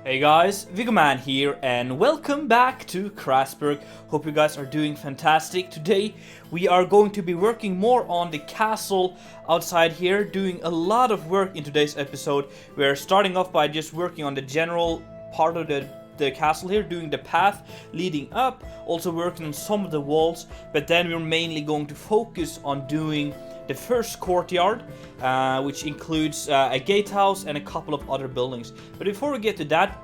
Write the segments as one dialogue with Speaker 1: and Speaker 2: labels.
Speaker 1: Hey guys, Vigoman here and welcome back to Crasburg. Hope you guys are doing fantastic. Today we are going to be working more on the castle outside here, doing a lot of work in today's episode. We're starting off by just working on the general part of the castle here, doing the path leading up, also working on some of the walls, but then we're mainly going to focus on doing the first courtyard, which includes a gatehouse and a couple of other buildings. But before we get to that,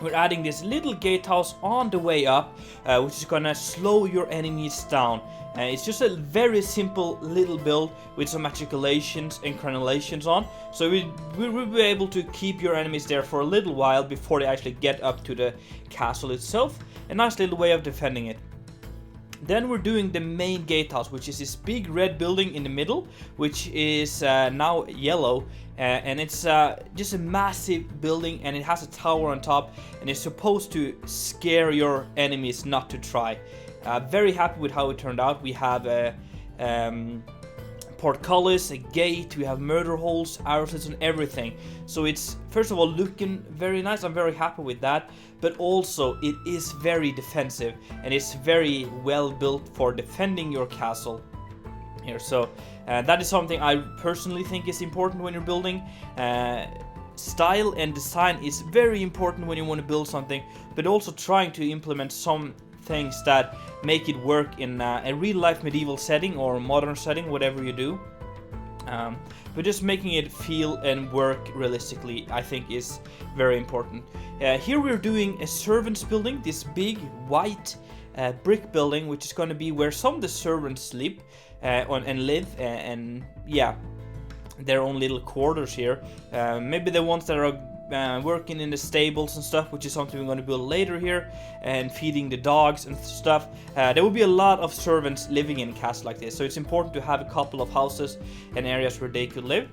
Speaker 1: we're adding this little gatehouse on the way up, which is gonna slow your enemies down. It's just a very simple little build with some matriculations and crenellations on, so we will be able to keep your enemies there for a little while before they actually get up to the castle itself. A nice little way of defending it. Then we're doing the main gatehouse, which is this big red building in the middle, which is now yellow, and it's just a massive building, and it has a tower on top, and it's supposed to scare your enemies not to try. Very happy with how it turned out. We have a portcullis, a gate, we have murder holes, arrow slits and everything. So it's first of all looking very nice. I'm very happy with that, but also it is very defensive and it's very well built for defending your castle here. So that is something I personally think is important when you're building. Style and design is very important when you want to build something, but also trying to implement some things that make it work in a real-life medieval setting or modern setting, whatever you do. But just making it feel and work realistically, I think, is very important. Here we're doing a servants building, this big white brick building, which is going to be where some of the servants sleep and live, and yeah, their own little quarters here. Maybe the ones that are working in the stables and stuff, which is something we're going to build later here, and feeding the dogs and stuff. There will be a lot of servants living in a castle like this, so it's important to have a couple of houses and areas where they could live.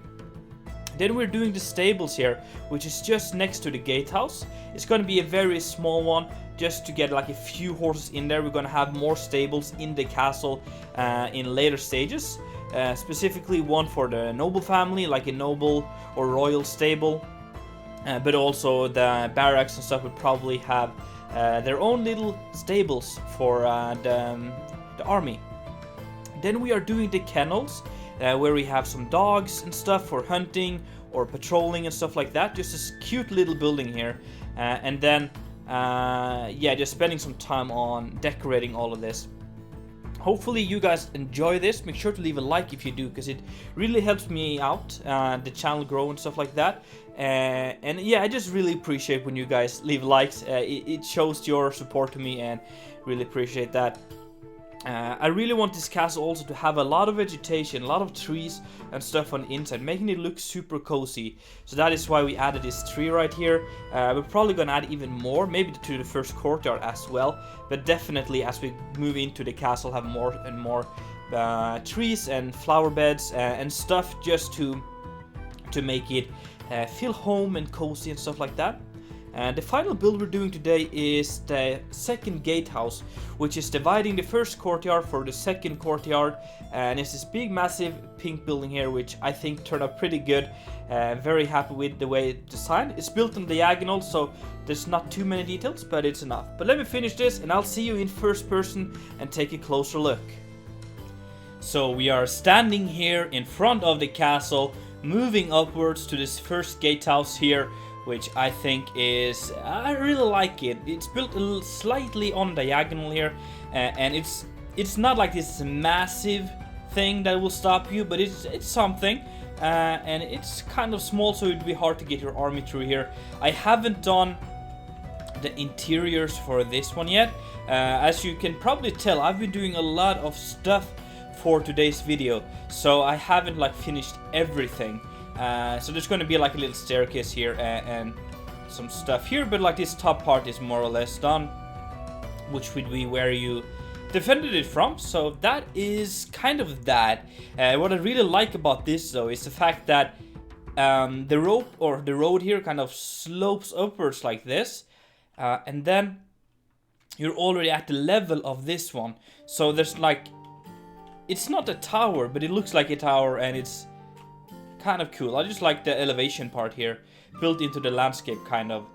Speaker 1: Then we're doing the stables here, which is just next to the gatehouse. It's going to be a very small one, just to get like a few horses in there. We're going to have more stables in the castle in later stages, specifically one for the noble family, like a noble or royal stable. But also the barracks and stuff would probably have their own little stables for the army. Then we are doing the kennels, where we have some dogs and stuff for hunting or patrolling and stuff like that. Just this cute little building here. And then, yeah, just spending some time on decorating all of this. Hopefully you guys enjoy this. Make sure to leave a like if you do, because it really helps me out, the channel grow and stuff like that. And yeah, I just really appreciate when you guys leave likes. It shows your support to me, and really appreciate that. I really want this castle also to have a lot of vegetation, a lot of trees and stuff on the inside, making it look super cozy. So that is why we added this tree right here. We're probably gonna add even more, maybe to the first courtyard as well. But definitely as we move into the castle, have more and more trees and flower beds and stuff, just to make it feel home and cozy and stuff like that. And the final build we're doing today is the second gatehouse, which is dividing the first courtyard for the second courtyard. And it's this big massive pink building here, which I think turned out pretty good. Very happy with the way it's designed. It's built on diagonal, so there's not too many details, but it's enough. But let me finish this and I'll see you in first person and take a closer look. So we are standing here in front of the castle, moving upwards to this first gatehouse here, which I think is, I really like it. It's built a little slightly on diagonal here, and it's not like this massive thing that will stop you, but it's something, and it's kind of small, so it'd be hard to get your army through here. I haven't done the interiors for this one yet. As you can probably tell, I've been doing a lot of stuff for today's video, so I haven't like finished everything. So there's going to be like a little staircase here and some stuff here, but like this top part is more or less done, which would be where you defended it from. So that is kind of that. What I really like about this though is the fact that the rope or the road here kind of slopes upwards like this, and then you're already at the level of this one. So there's like, it's not a tower, but it looks like a tower, and it's kind of cool. I just like the elevation part here, built into the landscape kind of.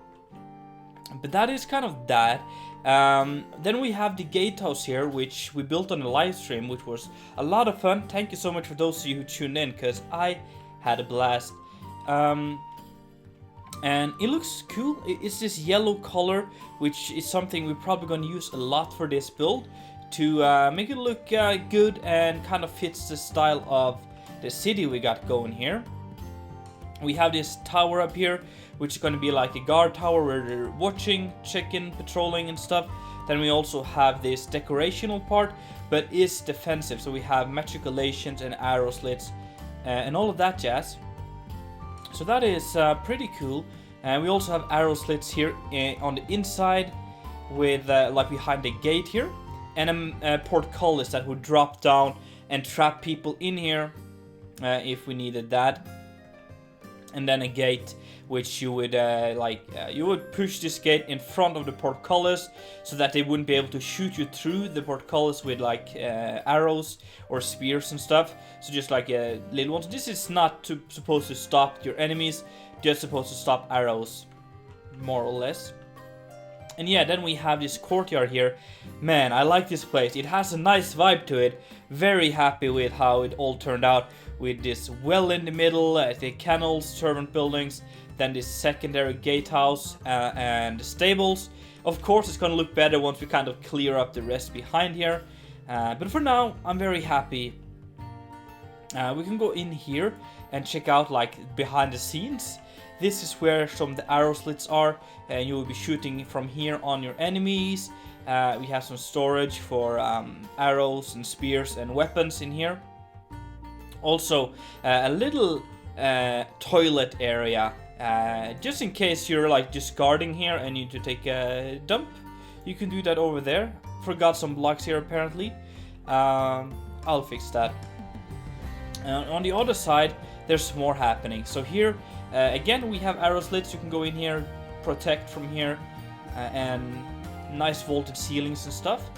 Speaker 1: But that is kind of that. Then we have the gatehouse here, which we built on the live stream, which was a lot of fun. Thank you so much for those of you who tuned in, because I had a blast. And it looks cool. It's this yellow color, which is something we're probably going to use a lot for this build to make it look good and kind of fits the style of the city we got going here. We have this tower up here, which is going to be like a guard tower where they're watching, checking, patrolling and stuff. Then we also have this decorational part, but is defensive. So we have matriculations and arrow slits and all of that jazz. So that is pretty cool. And we also have arrow slits here on the inside with like behind the gate here. And a portcullis that would drop down and trap people in here if we needed that. And then a gate which you would you would push this gate in front of the portcullis so that they wouldn't be able to shoot you through the portcullis with like arrows or spears and stuff. So just like little ones. This is not supposed to stop your enemies, just supposed to stop arrows, more or less. And yeah, then we have this courtyard here. Man, I like this place. It has a nice vibe to it. Very happy with how it all turned out. With this well in the middle, the kennels, servant buildings, then this secondary gatehouse and the stables. Of course, it's going to look better once we kind of clear up the rest behind here. But for now, I'm very happy. We can go in here and check out like behind the scenes. This is where some of the arrow slits are, and you will be shooting from here on your enemies. We have some storage for arrows and spears and weapons in here. Also, a little toilet area, just in case you're like just guarding here and you need to take a dump. You can do that over there. Forgot some blocks here apparently. I'll fix that. On the other side, there's more happening. So here, again, we have arrow slits. You can go in here, protect from here, and nice vaulted ceilings and stuff.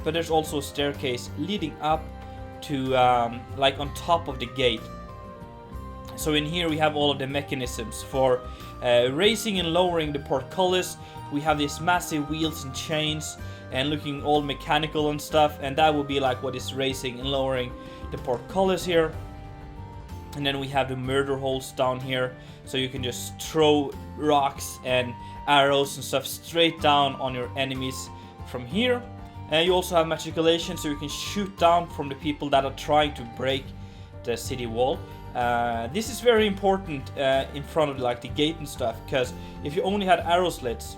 Speaker 1: But there's also a staircase leading up to like on top of the gate. So in here we have all of the mechanisms for raising and lowering the portcullis. We have these massive wheels and chains and looking all mechanical and stuff, and that will be like what is raising and lowering the portcullis here. And then we have the murder holes down here, so you can just throw rocks and arrows and stuff straight down on your enemies from here. And you also have matriculation, so you can shoot down from the people that are trying to break the city wall. This is very important in front of like the gate and stuff, because if you only had arrow slits,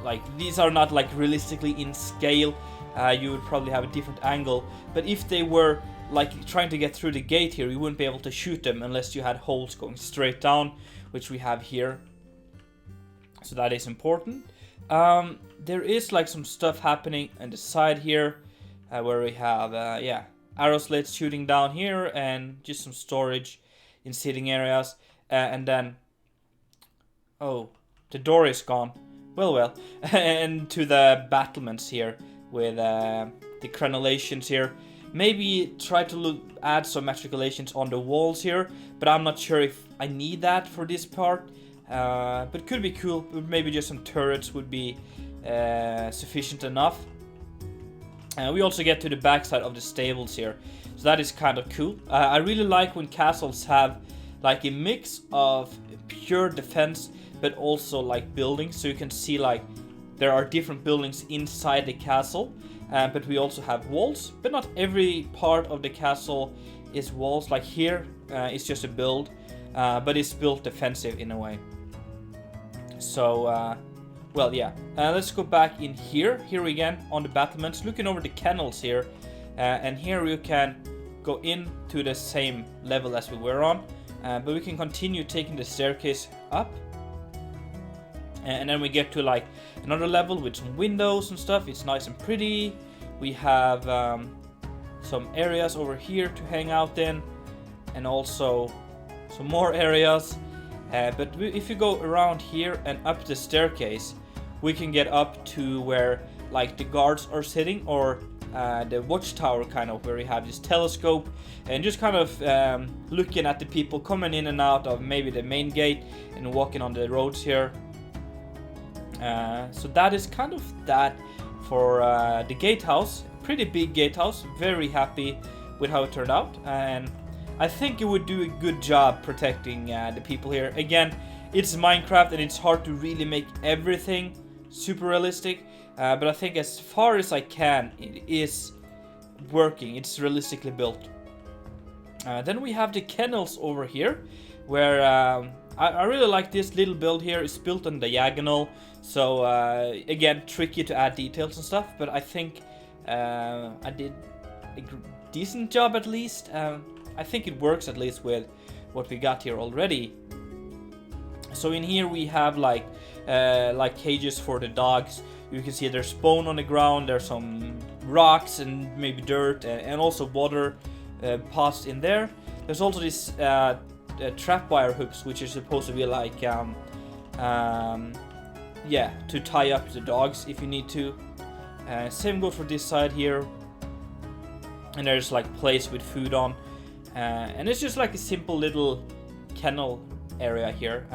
Speaker 1: like these are not like realistically in scale, you would probably have a different angle. But if they were like trying to get through the gate here, you wouldn't be able to shoot them unless you had holes going straight down, which we have here. So that is important. There is like some stuff happening on the side here, where we have arrow slits shooting down here and just some storage in sitting areas. And then, oh, the door is gone. Well, and to the battlements here with the crenellations here. Maybe try to add some matriculations on the walls here, but I'm not sure if I need that for this part. But could be cool. Maybe just some turrets would be sufficient enough. We also get to the backside of the stables here, so that is kind of cool. I really like when castles have like a mix of pure defense but also like buildings, so you can see like there are different buildings inside the castle, but we also have walls, but not every part of the castle is walls. Like here it's just a build, but it's built defensive in a way. So well, yeah, let's go back in here again on the battlements, looking over the kennels here, and here you can go into the same level as we were on, but we can continue taking the staircase up, and then we get to like another level with some windows and stuff. It's nice and pretty. We have some areas over here to hang out in, and also some more areas. But if you go around here and up the staircase, we can get up to where like the guards are sitting, or the Watchtower kind of, where we have this telescope and just kind of looking at the people coming in and out of maybe the main gate and walking on the roads here. So that is kind of that for the gatehouse. Pretty big gatehouse. Very happy with how it turned out, and I think it would do a good job protecting the people here. Again, it's Minecraft and it's hard to really make everything super realistic, but I think as far as I can, it is working. It's realistically built. Then we have the kennels over here, where I really like this little build here. It's built on diagonal, so again, tricky to add details and stuff, but I think I did a decent job at least. I think it works at least with what we got here already. So in here we have like cages for the dogs. You can see there's bone on the ground, there's some rocks and maybe dirt, and also water passed in there. There's also this trapwire hooks, which is supposed to be like yeah, to tie up the dogs if you need to. Same goes for this side here, and there's like place with food on, and it's just like a simple little kennel area here.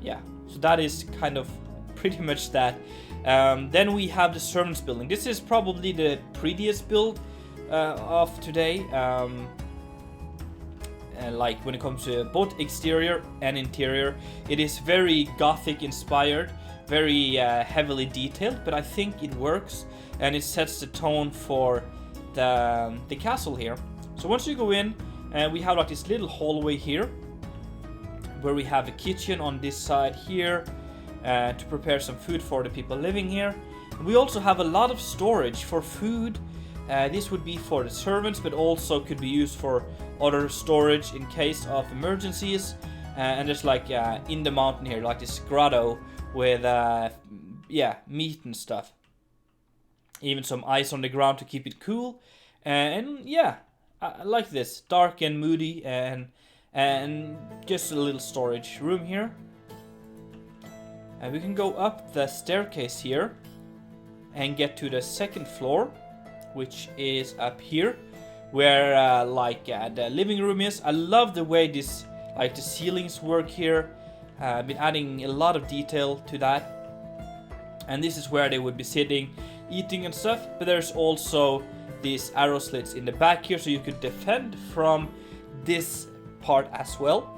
Speaker 1: Yeah, so that is kind of pretty much that. Then we have the servants building. This is probably the prettiest build of today, like when it comes to both exterior and interior. It is very gothic inspired, very heavily detailed, but I think it works and it sets the tone for the castle here. So once you go in, we have like this little hallway here where we have a kitchen on this side here to prepare some food for the people living here. We also have a lot of storage for food. This would be for the servants, but also could be used for other storage in case of emergencies. And there's like in the mountain here, like this grotto with yeah, meat and stuff. Even some ice on the ground to keep it cool. And yeah, I like this, dark and moody, and just a little storage room here. And we can go up the staircase here and get to the second floor, which is up here, where like the living room is. I love the way this, like the ceilings work here. I've been adding a lot of detail to that. And this is where they would be sitting, eating and stuff. But there's also these arrow slits in the back here, so you could defend from this part as well.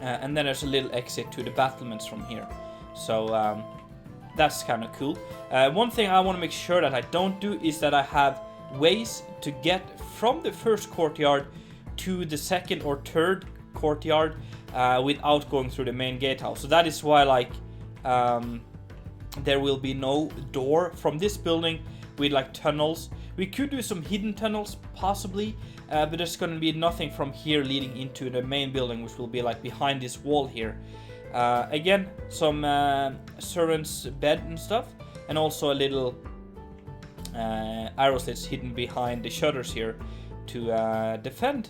Speaker 1: And then there's a little exit to the battlements from here. So that's kind of cool. One thing I want to make sure that I don't do is that I have ways to get from the first courtyard to the second or third courtyard without going through the main gatehouse. So that is why, like, there will be no door from this building with like tunnels. We could do some hidden tunnels possibly, but there's going to be nothing from here leading into the main building, which will be like behind this wall here. Again, some servants' bed and stuff, and also a little arrow slits hidden behind the shutters here to defend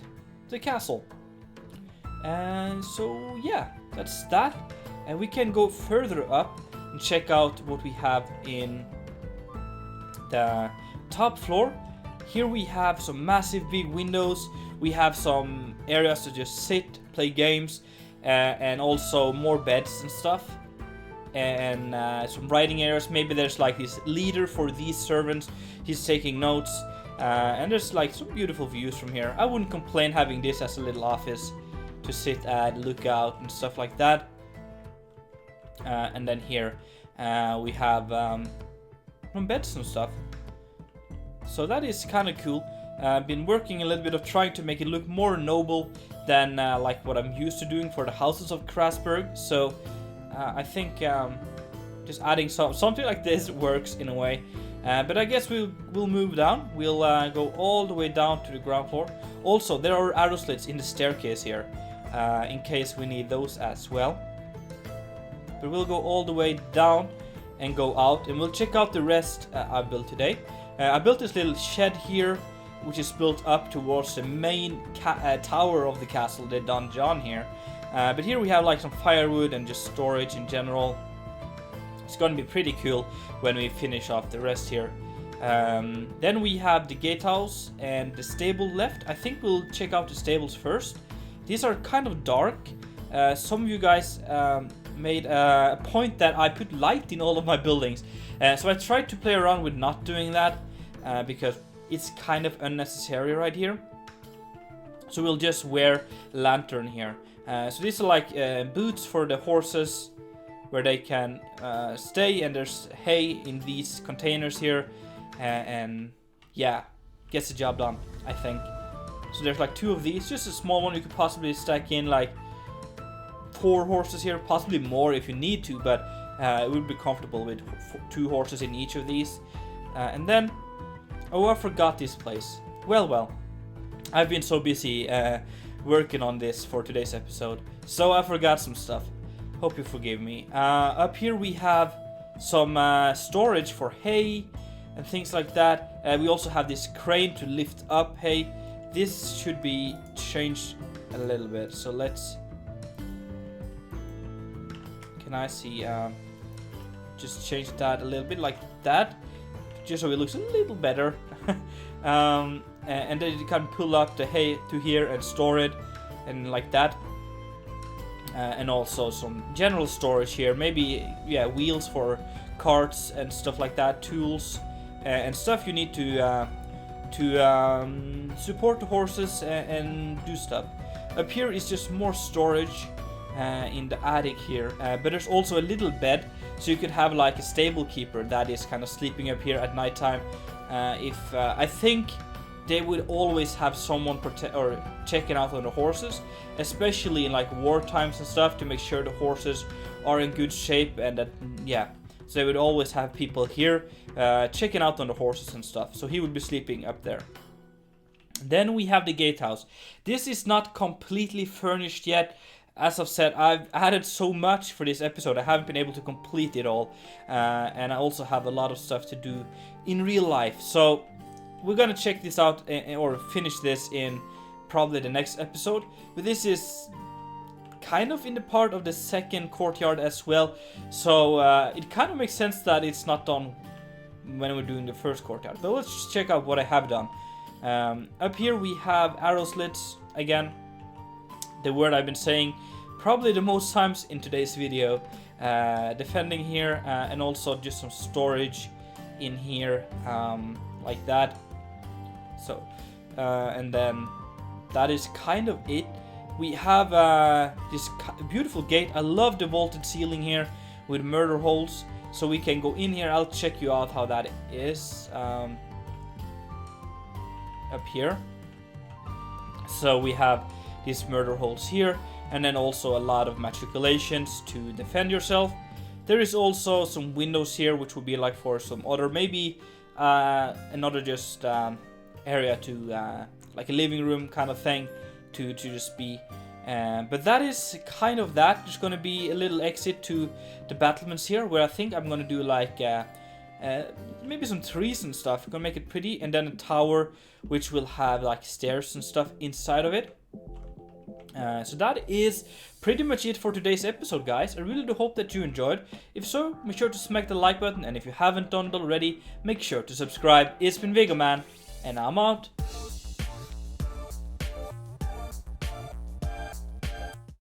Speaker 1: the castle. And so yeah, that's that. And we can go further up and check out what we have in the top floor. Here we have some massive big windows. We have some areas to just sit, play games, and also more beds and stuff, and some writing areas. Maybe there's like this leader for these servants. He's taking notes, and there's like some beautiful views from here. I wouldn't complain having this as a little office to sit at, look out and stuff like that. And then here we have some beds and stuff. So that is kind of cool. I've been working a little bit of trying to make it look more noble than like what I'm used to doing for the houses of Crasburg. So I think just adding something like this works in a way. But I guess we'll move down. We'll go all the way down to the ground floor. Also, there are arrow slits in the staircase here, in case we need those as well. But we'll go all the way down and go out, and we'll check out the rest I built today. I built this little shed here, which is built up towards the main tower of the castle, the donjon here. But here we have like some firewood and just storage in general. It's going to be pretty cool when we finish off the rest here. Then we have the gatehouse and the stable left. I think we'll check out the stables first. These are kind of dark, some of you guys made a point that I put light in all of my buildings. So I tried to play around with not doing that because it's kind of unnecessary right here. So we'll just wear lantern here. So these are like boots for the horses where they can stay, and there's hay in these containers here, and yeah, gets the job done, I think. So there's like 2 of these, just a small one. You could possibly stack in like 4 horses here, possibly more if you need to, but it would be comfortable with 2 horses in each of these. And then, oh, I forgot this place. Well, I've been so busy working on this for today's episode, so I forgot some stuff. Hope you forgive me. Up here we have some storage for hay and things like that. We also have this crane to lift up hay. This should be changed a little bit, so let's... Can I see? Just change that a little bit like that, just so it looks a little better. And then you can pull up the hay to here and store it, and like that. And also some general storage here, maybe, yeah, wheels for carts and stuff like that, tools and stuff you need to support the horses and do stuff. Up here is just more storage in the attic here, but there's also a little bed, so you could have like a stable keeper that is kind of sleeping up here at nighttime. If I think they would always have someone checking out on the horses, especially in like war times and stuff, to make sure the horses are in good shape, and that, yeah, so they would always have people here checking out on the horses and stuff. So he would be sleeping up there. Then we have the gatehouse. This is not completely furnished yet. As I've said, I've added so much for this episode, I haven't been able to complete it all, and I also have a lot of stuff to do in real life. So we're gonna check this out or finish this in probably the next episode. But this is kind of in the part of the second courtyard as well, so it kind of makes sense that it's not done when we're doing the first courtyard. But let's just check out what I have done. Up here we have arrow slits again, the word I've been saying probably the most times in today's video. Defending here, and also just some storage in here, like that. So and then that is kind of it. We have this beautiful gate. I love the vaulted ceiling here with murder holes, so we can go in here. I'll check you out how that is up here. So we have these murder holes here, and then also a lot of matriculations to defend yourself. There is also some windows here, which will be like for some other, maybe another just area to like a living room kind of thing to just be. But that is kind of that. There's going to be a little exit to the battlements here, where I think I'm going to do like maybe some trees and stuff. I'm going to make it pretty, and then a tower which will have like stairs and stuff inside of it. So that is pretty much it for today's episode, guys. I really do hope that you enjoyed. If so, make sure to smack the like button, and if you haven't done it already, make sure to subscribe. It's been Vegoman, and I'm out.